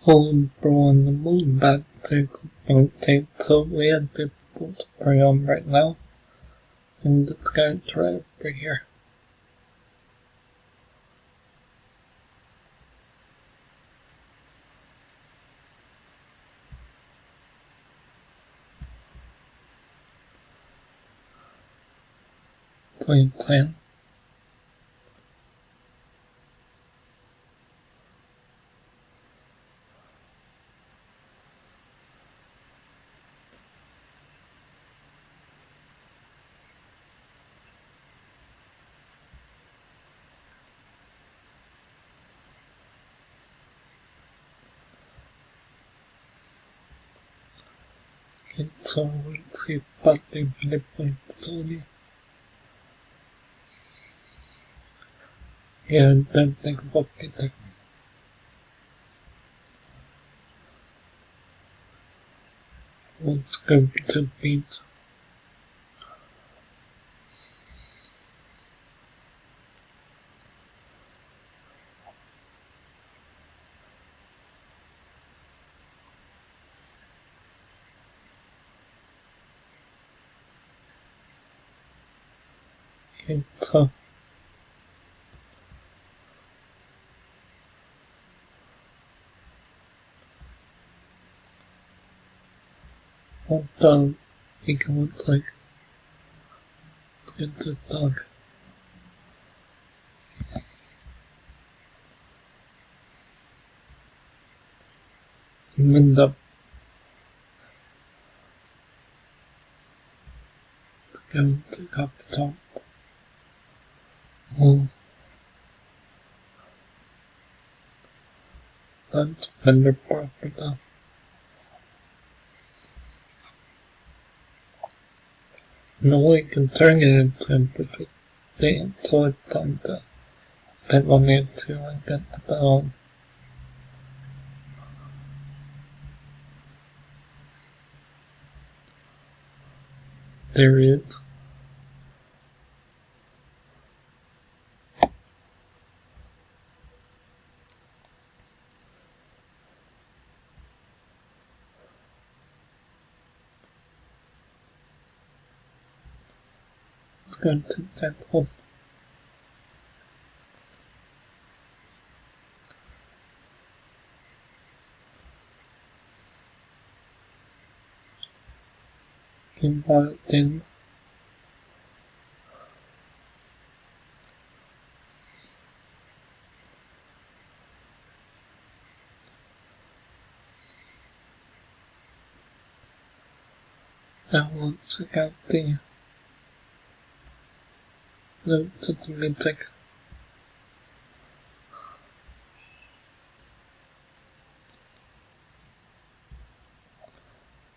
Hold on the moon back to rotate so we have people to pray on right now. And it's going to right over here. So you're saying? So we'll see what they really facility. Yeah, don't think about it. Let's go to the beach. Okay, so hold on, because like let's get the dog. Wind up. Go to capital. Oh, that's vendor property. No way can turn it into temperature. They told them to bet on it to get the bell. There is. Let's go to that one. Keep it in. Now let's check out the notes of the music.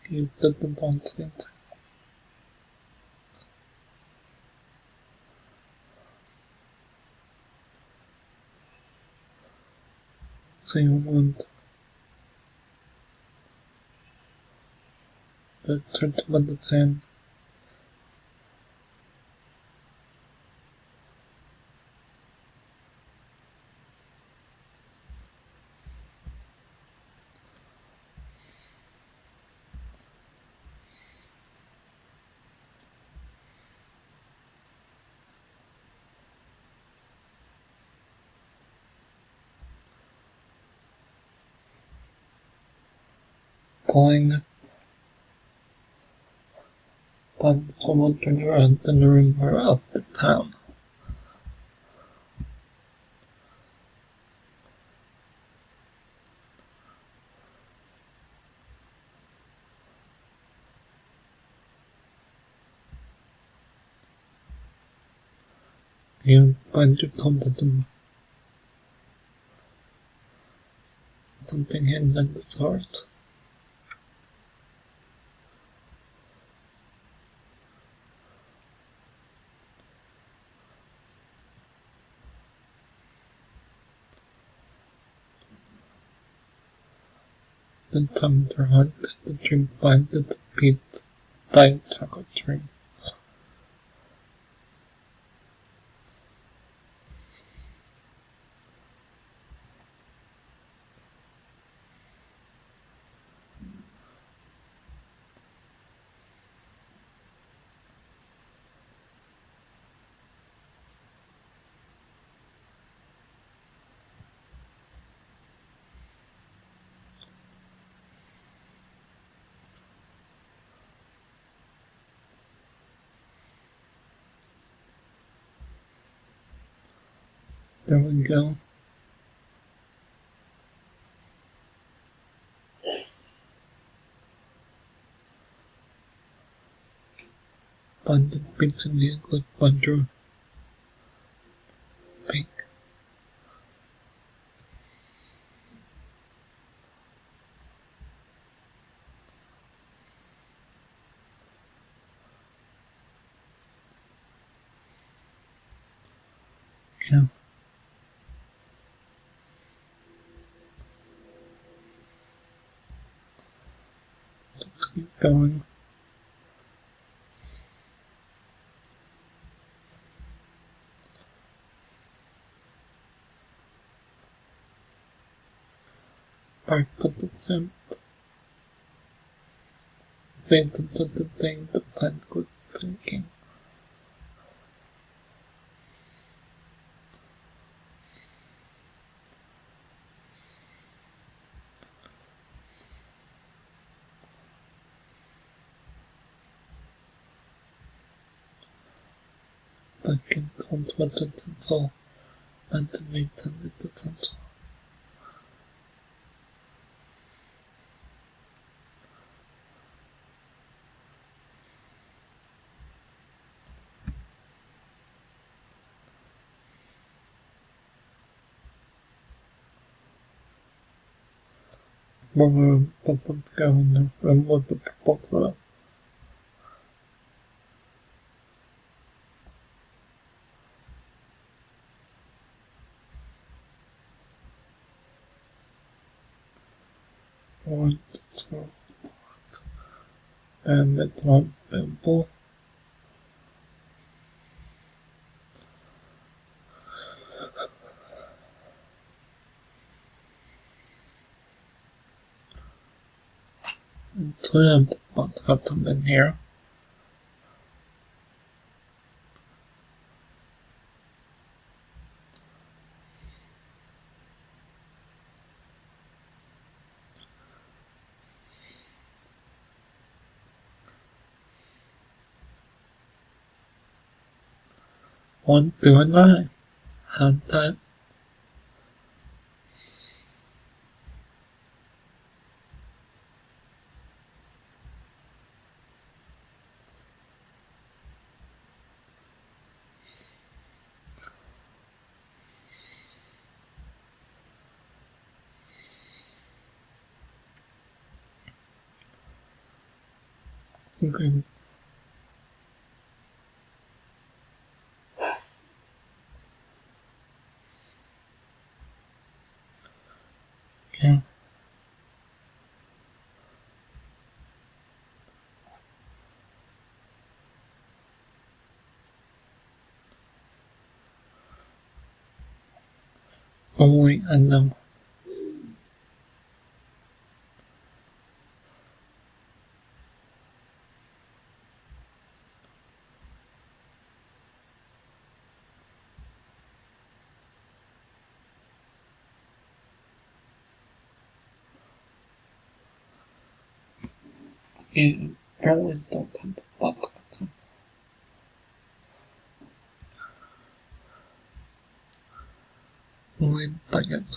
You put the dance music. So you want the church with the 10. Pulling but someone turning around in the room or out the town. You find your thumb to them. Something hidden in the heart. The time their heart the dream blinded the beat by chocolate dream. There we go. Find the bits in the click bundle. Pink. Okay. Let's keep going. I put the temp. Wait to the thing the pen good blinking. Back in front with the title and the later with the title. More people go in the room with the people. One, two, and it's not people. And two of the bots got them in here. One, two, and nine. Hand time. Okay. Okay. Oh wait, I know. You probably don't have the bot button. Only bucket.